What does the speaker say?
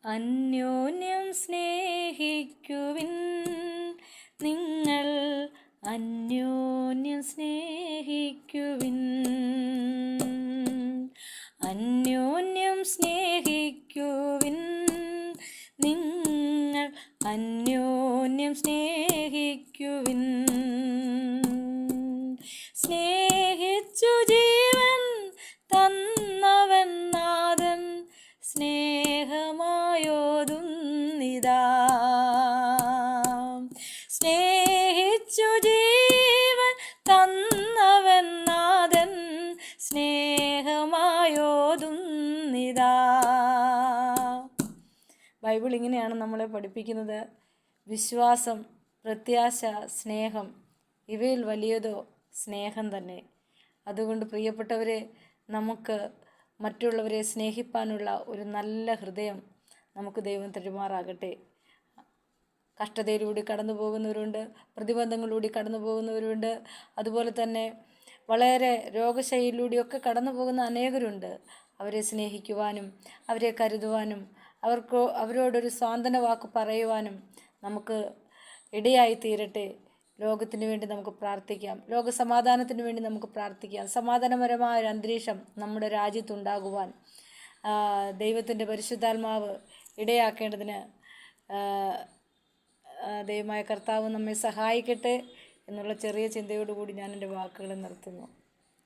അന്യോന്യം സ്നേഹിക്കുവിൻ, നിങ്ങൾ അന്യോന്യം സ്നേഹിക്കുവിൻ. അന്യോന്യം സ്നേഹിക്കുവിൻ, നിങ്ങൾ അന്യോന്യം സ്നേഹിക്കുവിൻ. സ്നേഹിച്ചു ജീവൻ തന്നവൻ നാഥൻ, സ്നേഹമായോതുന്നിതാ. സ്നേഹിച്ചു ജീവൻ തന്നവൻ നാഥൻ, സ്നേഹമായോതുന്നിതാ. ബൈബിൾ ഇങ്ങനെയാണ് നമ്മളെ പഠിപ്പിക്കുന്നത്. വിശ്വാസം, പ്രത്യാശ, സ്നേഹം, ഇവയിൽ വലിയതോ സ്നേഹം തന്നെ. അതുകൊണ്ട് പ്രിയപ്പെട്ടവരെ, നമുക്ക് മറ്റുള്ളവരെ സ്നേഹിപ്പാനുള്ള ഒരു നല്ല ഹൃദയം നമുക്ക് ദൈവം തരുമാറാകട്ടെ. കഷ്ടതയിലൂടെ കടന്നു പോകുന്നവരുണ്ട്, പ്രതിബന്ധങ്ങളിലൂടെ കടന്നു പോകുന്നവരുണ്ട്, അതുപോലെ തന്നെ വളരെ രോഗശൈലിയിലൂടെയൊക്കെ കടന്നു പോകുന്ന അനേകരുണ്ട്. അവരെ സ്നേഹിക്കുവാനും അവരെ കരുതുവാനും അവരോടൊരു സാന്ത്വന വാക്ക് പറയുവാനും നമുക്ക് ഇടയായി തീരട്ടെ. ലോകത്തിന് വേണ്ടി നമുക്ക് പ്രാർത്ഥിക്കാം, ലോകസമാധാനത്തിന് വേണ്ടി നമുക്ക് പ്രാർത്ഥിക്കാം. സമാധാനപരമായ ഒരു അന്തരീക്ഷം നമ്മുടെ രാജ്യത്തുണ്ടാകുവാൻ ദൈവത്തിൻ്റെ പരിശുദ്ധാത്മാവ് ഇടയാക്കേണ്ടതിന് ദൈവമായ കർത്താവ് നമ്മെ സഹായിക്കട്ടെ എന്നുള്ള ചെറിയ ചിന്തയോടുകൂടി ഞാൻ എൻ്റെ വാക്കുകൾ നിർത്തുന്നു.